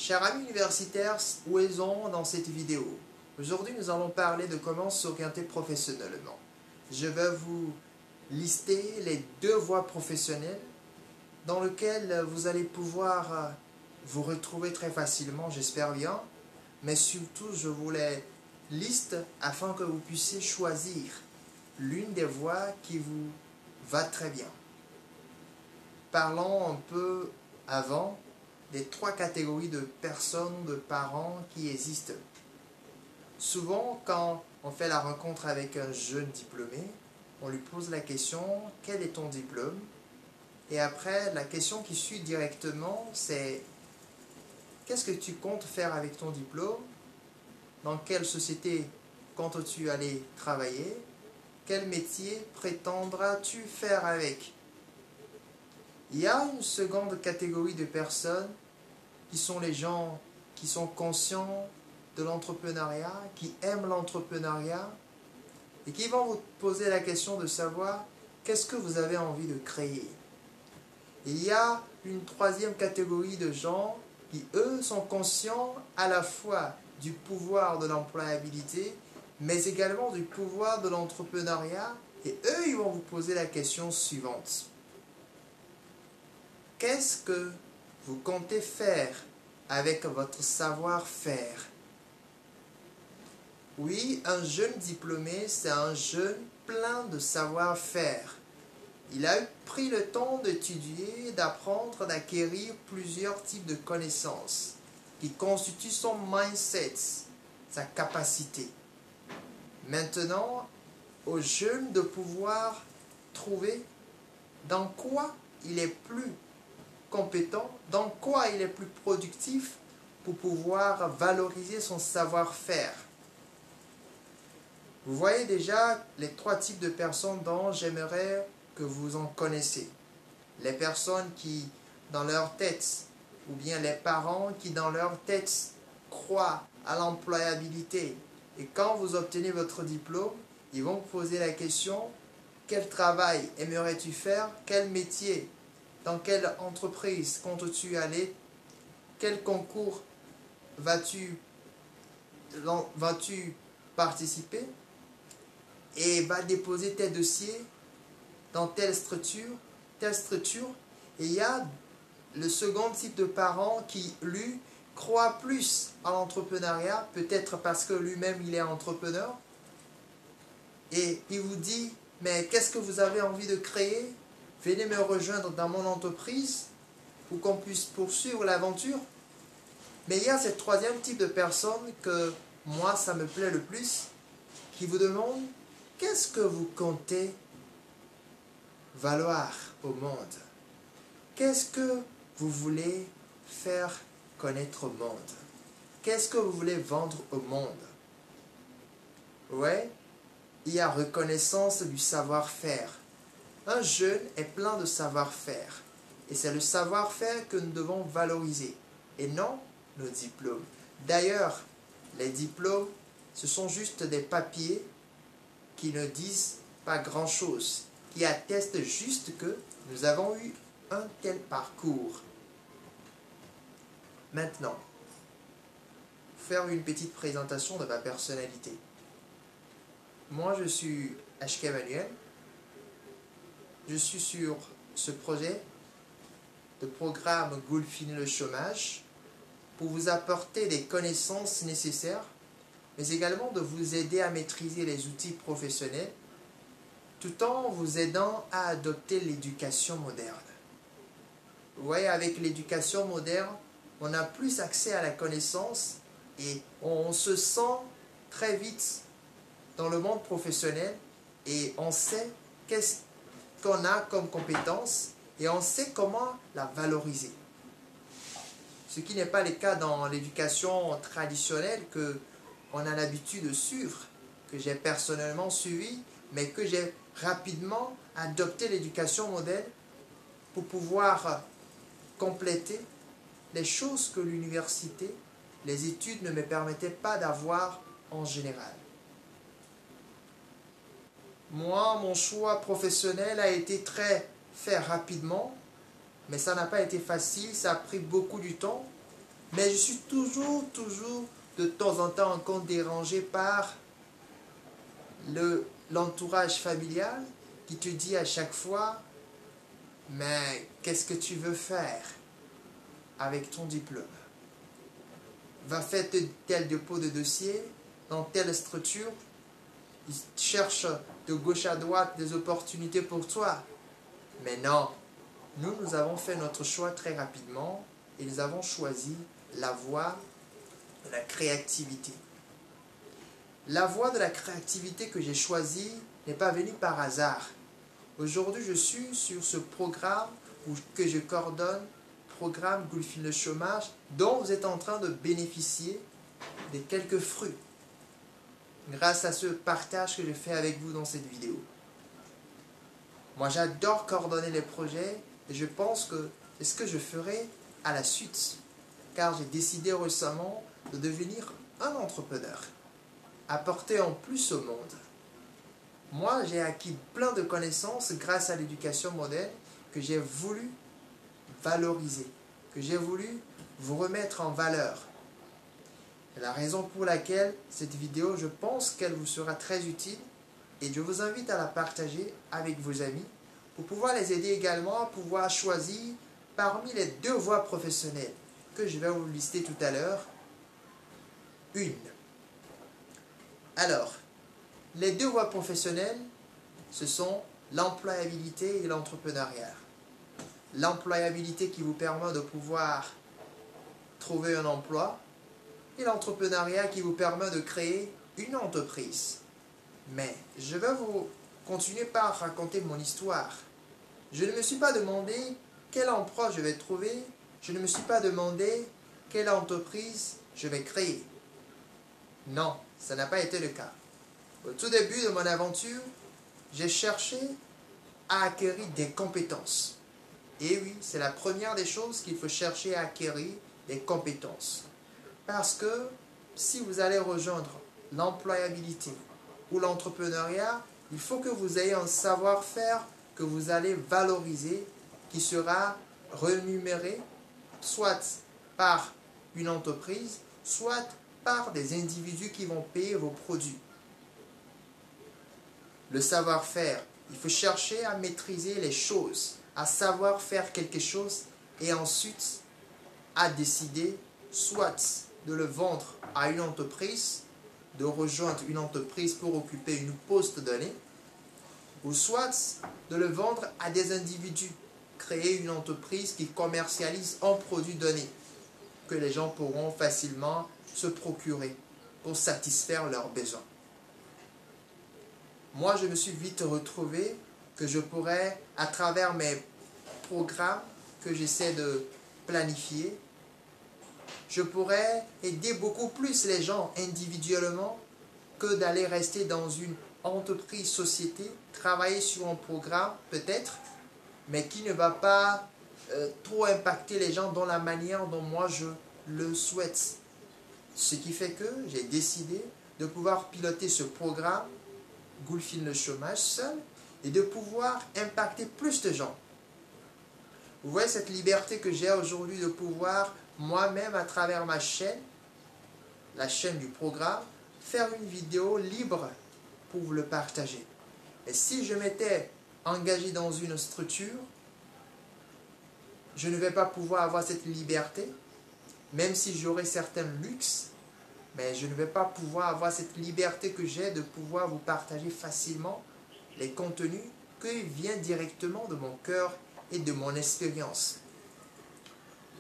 Chers amis universitaires, où est-on dans cette vidéo? Aujourd'hui, nous allons parler de comment s'orienter professionnellement. Je vais vous lister les deux voies professionnelles dans lesquelles vous allez pouvoir vous retrouver très facilement, j'espère bien. Mais surtout, je vous les liste afin que vous puissiez choisir l'une des voies qui vous va très bien. Parlons un peu avant des trois catégories de personnes, de parents qui existent. Souvent, quand on fait la rencontre avec un jeune diplômé, on lui pose la question « Quel est ton diplôme ?» Et après, la question qui suit directement, c'est « Qu'est-ce que tu comptes faire avec ton diplôme? Dans quelle société comptes-tu aller travailler? Quel métier prétendras-tu faire avec ?» Il y a une seconde catégorie de personnes qui sont les gens qui sont conscients de l'entrepreneuriat, qui aiment l'entrepreneuriat et qui vont vous poser la question de savoir qu'est-ce que vous avez envie de créer. Il y a une troisième catégorie de gens qui, eux, sont conscients à la fois du pouvoir de l'employabilité, mais également du pouvoir de l'entrepreneuriat, et eux, ils vont vous poser la question suivante. Qu'est-ce que vous comptez faire avec votre savoir-faire? Oui, un jeune diplômé, c'est un jeune plein de savoir-faire. Il a pris le temps d'étudier, d'apprendre, d'acquérir plusieurs types de connaissances qui constituent son mindset, sa capacité. Maintenant, au jeune de pouvoir trouver dans quoi il est plus compétent, dans quoi il est plus productif pour pouvoir valoriser son savoir-faire. Vous voyez déjà les trois types de personnes dont j'aimerais que vous en connaissiez. Les personnes qui, dans leur tête, ou bien les parents qui, dans leur tête, croient à l'employabilité. Et quand vous obtenez votre diplôme, ils vont vous poser la question, quel travail aimerais-tu faire? Quel métier? Dans quelle entreprise comptes-tu aller? Quel concours vas-tu participer? Et va déposer tes dossiers dans telle structure. Et il y a le second type de parents qui, lui, croit plus à l'entrepreneuriat, peut-être parce que lui-même il est entrepreneur. Et il vous dit, mais qu'est-ce que vous avez envie de créer? Venez me rejoindre dans mon entreprise pour qu'on puisse poursuivre l'aventure. Mais il y a ce troisième type de personnes que moi, ça me plaît le plus, qui vous demande, qu'est-ce que vous comptez valoir au monde? Qu'est-ce que vous voulez faire connaître au monde? Qu'est-ce que vous voulez vendre au monde? Ouais, il y a reconnaissance du savoir-faire. Un jeune est plein de savoir-faire. Et c'est le savoir-faire que nous devons valoriser. Et non nos diplômes. D'ailleurs, les diplômes, ce sont juste des papiers qui ne disent pas grand-chose, qui attestent juste que nous avons eu un tel parcours. Maintenant, faire une petite présentation de ma personnalité. Moi, je suis H.K. Emmanuel. Je suis sur ce projet de programme Goal Fini le chômage pour vous apporter des connaissances nécessaires, mais également de vous aider à maîtriser les outils professionnels, tout en vous aidant à adopter l'éducation moderne. Vous voyez, avec l'éducation moderne, on a plus accès à la connaissance et on se sent très vite dans le monde professionnel et on sait qu'est-ce qu'on a comme compétence et on sait comment la valoriser. Ce qui n'est pas le cas dans l'éducation traditionnelle qu'on a l'habitude de suivre, que j'ai personnellement suivi, mais que j'ai rapidement adopté l'éducation moderne pour pouvoir compléter les choses que l'université, les études ne me permettaient pas d'avoir en général. Moi, mon choix professionnel a été fait rapidement, mais ça n'a pas été facile, ça a pris beaucoup de temps. Mais je suis toujours, de temps en temps encore dérangé par l'entourage familial qui te dit à chaque fois, mais qu'est-ce que tu veux faire avec ton diplôme? Va faire tel dépôt de dossier dans telle structure. Ils cherchent de gauche à droite des opportunités pour toi. Mais non, nous avons fait notre choix très rapidement et nous avons choisi la voie de la créativité. La voie de la créativité que j'ai choisie n'est pas venue par hasard. Aujourd'hui, je suis sur ce programme que je coordonne, programme Goulfin le chômage, dont vous êtes en train de bénéficier des quelques fruits grâce à ce partage que je fais avec vous dans cette vidéo. Moi, j'adore coordonner les projets et je pense que c'est ce que je ferai à la suite, car j'ai décidé récemment de devenir un entrepreneur, apporter en plus au monde. Moi, j'ai acquis plein de connaissances grâce à l'éducation moderne que j'ai voulu valoriser, que j'ai voulu vous remettre en valeur. C'est la raison pour laquelle cette vidéo, je pense qu'elle vous sera très utile et je vous invite à la partager avec vos amis pour pouvoir les aider également à pouvoir choisir parmi les 2 voies professionnelles que je vais vous lister tout à l'heure, une. Alors, les 2 voies professionnelles, ce sont l'employabilité et l'entrepreneuriat. L'employabilité qui vous permet de pouvoir trouver un emploi et l'entrepreneuriat qui vous permet de créer une entreprise. Mais je vais vous continuer par raconter mon histoire. Je ne me suis pas demandé quel emploi je vais trouver, je ne me suis pas demandé quelle entreprise je vais créer. Non, ça n'a pas été le cas. Au tout début de mon aventure, j'ai cherché à acquérir des compétences. Et oui, c'est la première des choses qu'il faut chercher à acquérir, des compétences. Parce que si vous allez rejoindre l'employabilité ou l'entrepreneuriat, il faut que vous ayez un savoir-faire que vous allez valoriser, qui sera rémunéré soit par une entreprise, soit par des individus qui vont payer vos produits. Le savoir-faire, il faut chercher à maîtriser les choses, à savoir faire quelque chose et ensuite à décider soit de le vendre à une entreprise, de rejoindre une entreprise pour occuper une poste donnée, ou soit de le vendre à des individus, créer une entreprise qui commercialise un produit donné, que les gens pourront facilement se procurer pour satisfaire leurs besoins. Moi, je me suis vite retrouvé que je pourrais, à travers mes programmes que j'essaie de planifier, je pourrais aider beaucoup plus les gens individuellement que d'aller rester dans une entreprise, société, travailler sur un programme peut-être, mais qui ne va pas trop impacter les gens dans la manière dont moi je le souhaite. Ce qui fait que j'ai décidé de pouvoir piloter ce programme Goulfin le chômage seul et de pouvoir impacter plus de gens. Vous voyez cette liberté que j'ai aujourd'hui de pouvoir moi-même à travers ma chaîne, la chaîne du programme, faire une vidéo libre pour vous le partager. Et si je m'étais engagé dans une structure, je ne vais pas pouvoir avoir cette liberté, même si j'aurai certains luxes, mais je ne vais pas pouvoir avoir cette liberté que j'ai de pouvoir vous partager facilement les contenus qui viennent directement de mon cœur et de mon expérience.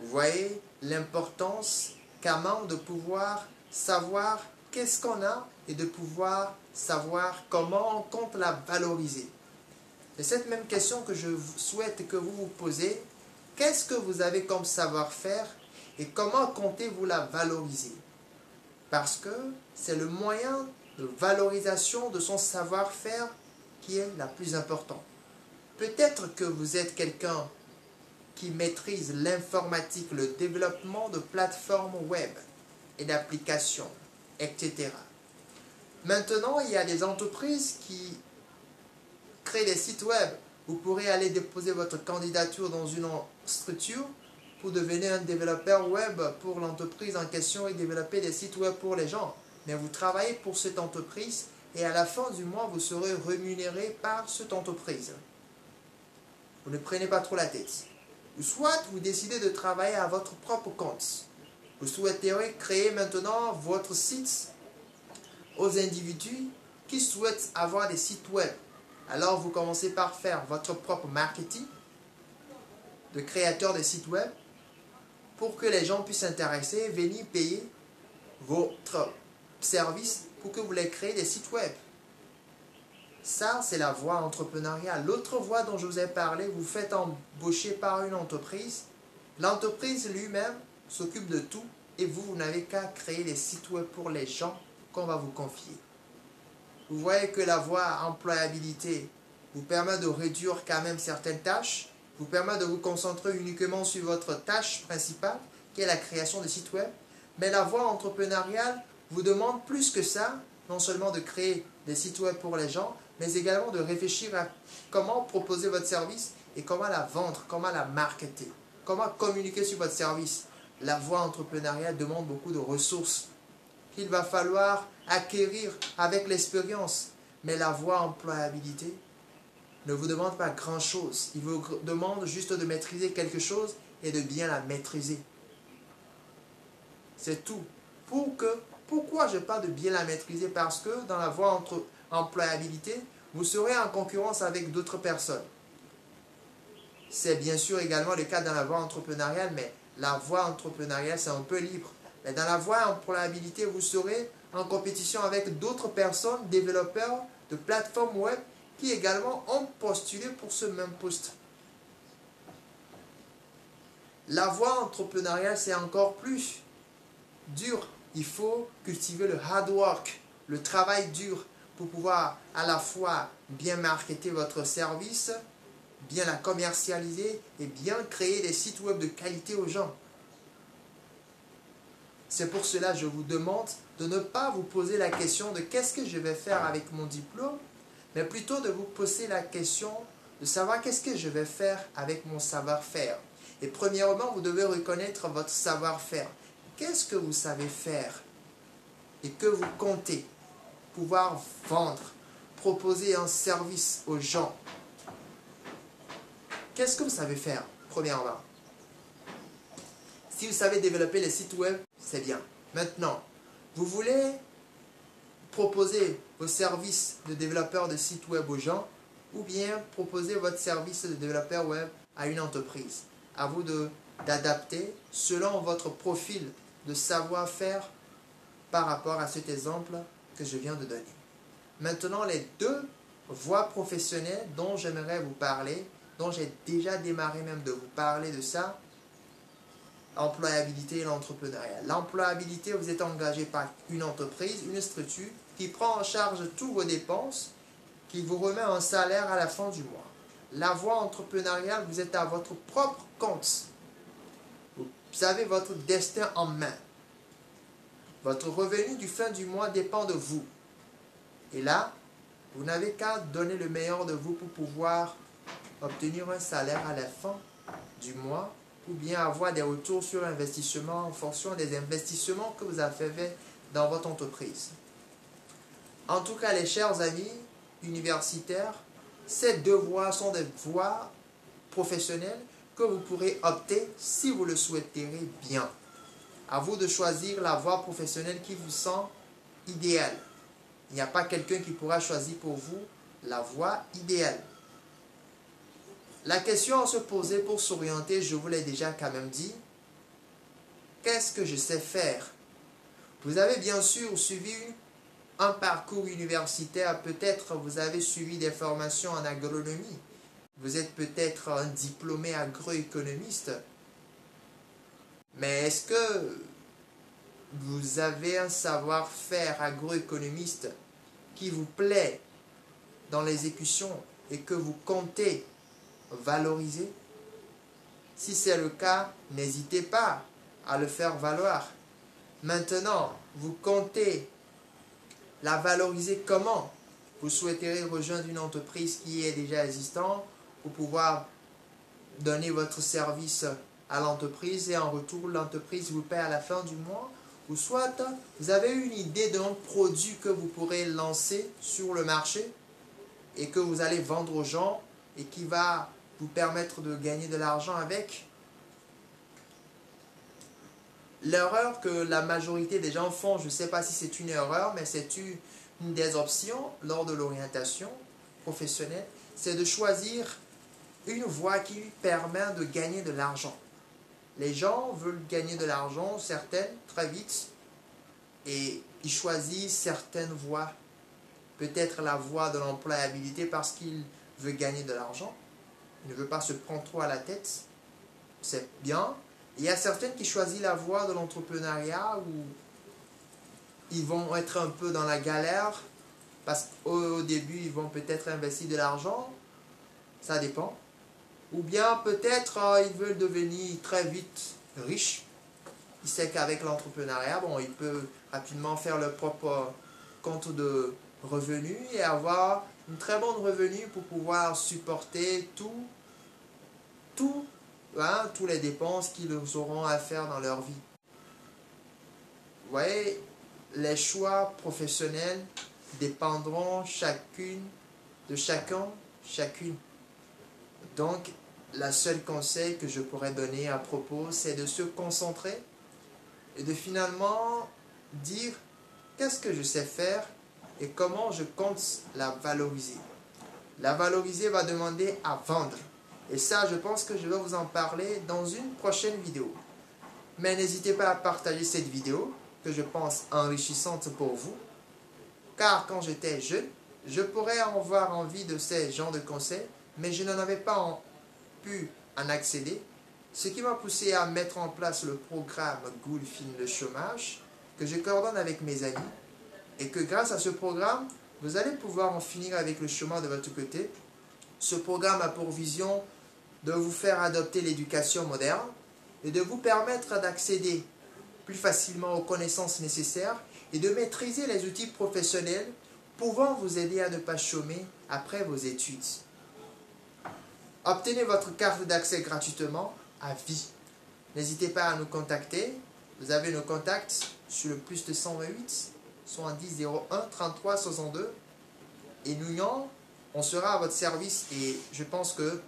Vous voyez l'importance qu'a même de pouvoir savoir qu'est-ce qu'on a et de pouvoir savoir comment on compte la valoriser. C'est cette même question que je souhaite que vous vous posez. Qu'est-ce que vous avez comme savoir-faire et comment comptez-vous la valoriser? Parce que c'est le moyen de valorisation de son savoir-faire qui est la plus importante. Peut-être que vous êtes quelqu'un qui maîtrise l'informatique, le développement de plateformes web et d'applications, etc. Maintenant, il y a des entreprises qui créent des sites web. Vous pourrez aller déposer votre candidature dans une structure pour devenir un développeur web pour l'entreprise en question et développer des sites web pour les gens. Mais vous travaillez pour cette entreprise et à la fin du mois, vous serez rémunéré par cette entreprise. Vous ne prenez pas trop la tête. Ou soit vous décidez de travailler à votre propre compte. Vous souhaiterez créer maintenant votre site aux individus qui souhaitent avoir des sites web. Alors vous commencez par faire votre propre marketing de créateur de sites web pour que les gens puissent s'intéresser, venir payer votre service pour que vous les créez des sites web. Ça, c'est la voie entrepreneuriale. L'autre voie dont je vous ai parlé, vous faites embaucher par une entreprise. L'entreprise lui-même s'occupe de tout et vous n'avez qu'à créer des sites web pour les gens qu'on va vous confier. Vous voyez que la voie employabilité vous permet de réduire quand même certaines tâches, vous permet de vous concentrer uniquement sur votre tâche principale, qui est la création de sites web. Mais la voie entrepreneuriale vous demande plus que ça, non seulement de créer des sites web pour les gens, mais également de réfléchir à comment proposer votre service et comment la vendre, comment la marketer, comment communiquer sur votre service. La voie entrepreneuriale demande beaucoup de ressources qu'il va falloir acquérir avec l'expérience. Mais la voie employabilité ne vous demande pas grand-chose. Il vous demande juste de maîtriser quelque chose et de bien la maîtriser. C'est tout. Pourquoi je parle de bien la maîtriser? Parce que dans la voie employabilité, vous serez en concurrence avec d'autres personnes. C'est bien sûr également le cas dans la voie entrepreneuriale, mais la voie entrepreneuriale, c'est un peu libre. Mais dans la voie employabilité, vous serez en compétition avec d'autres personnes, développeurs de plateformes web, qui également ont postulé pour ce même poste. La voie entrepreneuriale, c'est encore plus dur. Il faut cultiver le hard work, le travail dur, pour pouvoir à la fois bien marketer votre service, bien la commercialiser et bien créer des sites web de qualité aux gens. C'est pour cela que je vous demande de ne pas vous poser la question de qu'est-ce que je vais faire avec mon diplôme, mais plutôt de vous poser la question de savoir qu'est-ce que je vais faire avec mon savoir-faire. Et premièrement, vous devez reconnaître votre savoir-faire. Qu'est-ce que vous savez faire et que vous comptez pouvoir vendre, proposer un service aux gens? Qu'est-ce que vous savez faire, premièrement? Si vous savez développer les sites web, c'est bien. Maintenant, vous voulez proposer vos services de développeur de sites web aux gens ou bien proposer votre service de développeur web à une entreprise. À vous d'adapter selon votre profil de savoir-faire par rapport à cet exemple que je viens de donner. Maintenant, les deux voies professionnelles dont j'aimerais vous parler, dont j'ai déjà démarré même de vous parler de ça, l'employabilité et l'entrepreneuriat. L'employabilité, vous êtes engagé par une entreprise, une structure qui prend en charge toutes vos dépenses, qui vous remet un salaire à la fin du mois. La voie entrepreneuriale, vous êtes à votre propre compte. Vous avez votre destin en main. Votre revenu du fin du mois dépend de vous. Et là, vous n'avez qu'à donner le meilleur de vous pour pouvoir obtenir un salaire à la fin du mois ou bien avoir des retours sur investissement en fonction des investissements que vous avez faits dans votre entreprise. En tout cas, les chers amis universitaires, ces deux voies sont des voies professionnelles que vous pourrez opter si vous le souhaiterez bien. À vous de choisir la voie professionnelle qui vous semble idéale. Il n'y a pas quelqu'un qui pourra choisir pour vous la voie idéale. La question à se poser pour s'orienter, je vous l'ai déjà quand même dit, qu'est-ce que je sais faire? Vous avez bien sûr suivi un parcours universitaire, peut-être vous avez suivi des formations en agronomie, vous êtes peut-être un diplômé agroéconomiste, mais est-ce que vous avez un savoir-faire agroéconomiste qui vous plaît dans l'exécution et que vous comptez valoriser? Si c'est le cas, n'hésitez pas à le faire valoir. Maintenant, vous comptez la valoriser comment? Vous souhaiterez rejoindre une entreprise qui est déjà existante pour pouvoir donner votre service à l'entreprise et en retour, l'entreprise vous paie à la fin du mois. Ou soit vous avez une idée d'un produit que vous pourrez lancer sur le marché et que vous allez vendre aux gens et qui va vous permettre de gagner de l'argent avec. L'erreur que la majorité des gens font, je ne sais pas si c'est une erreur, mais c'est une des options lors de l'orientation professionnelle, c'est de choisir une voie qui lui permet de gagner de l'argent. Les gens veulent gagner de l'argent, certaines, très vite, et ils choisissent certaines voies. Peut-être la voie de l'employabilité parce qu'il veut gagner de l'argent. Il ne veut pas se prendre trop à la tête. C'est bien. Il y a certaines qui choisissent la voie de l'entrepreneuriat où ils vont être un peu dans la galère parce qu'au début, ils vont peut-être investir de l'argent. Ça dépend. Ou bien peut-être ils veulent devenir très vite riches. Il sait qu'avec l'entrepreneuriat, bon, il peut rapidement faire leur propre compte de revenus et avoir une très bonne revenu pour pouvoir supporter tous les dépenses qu'ils auront à faire dans leur vie. Vous voyez, les choix professionnels dépendront chacune. Donc, le seul conseil que je pourrais donner à propos, c'est de se concentrer et de finalement dire qu'est-ce que je sais faire et comment je compte la valoriser. La valoriser va demander à vendre. Et ça, je pense que je vais vous en parler dans une prochaine vidéo. Mais n'hésitez pas à partager cette vidéo, que je pense enrichissante pour vous. Car quand j'étais jeune, je pourrais avoir envie de ces genres de conseils, mais je n'en avais pas pu en accéder. Ce qui m'a poussé à mettre en place le programme Goul Fini le chômage, que je coordonne avec mes amis. Et que grâce à ce programme, vous allez pouvoir en finir avec le chômage de votre côté. Ce programme a pour vision de vous faire adopter l'éducation moderne et de vous permettre d'accéder plus facilement aux connaissances nécessaires et de maîtriser les outils professionnels pouvant vous aider à ne pas chômer après vos études. Obtenez votre carte d'accès gratuitement à vie. N'hésitez pas à nous contacter. Vous avez nos contacts sur le plus de 128 70 01 33 62 et nous, on sera à votre service et je pense que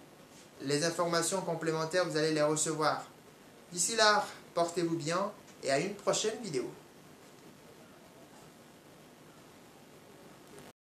les informations complémentaires, vous allez les recevoir. D'ici là, portez-vous bien et à une prochaine vidéo.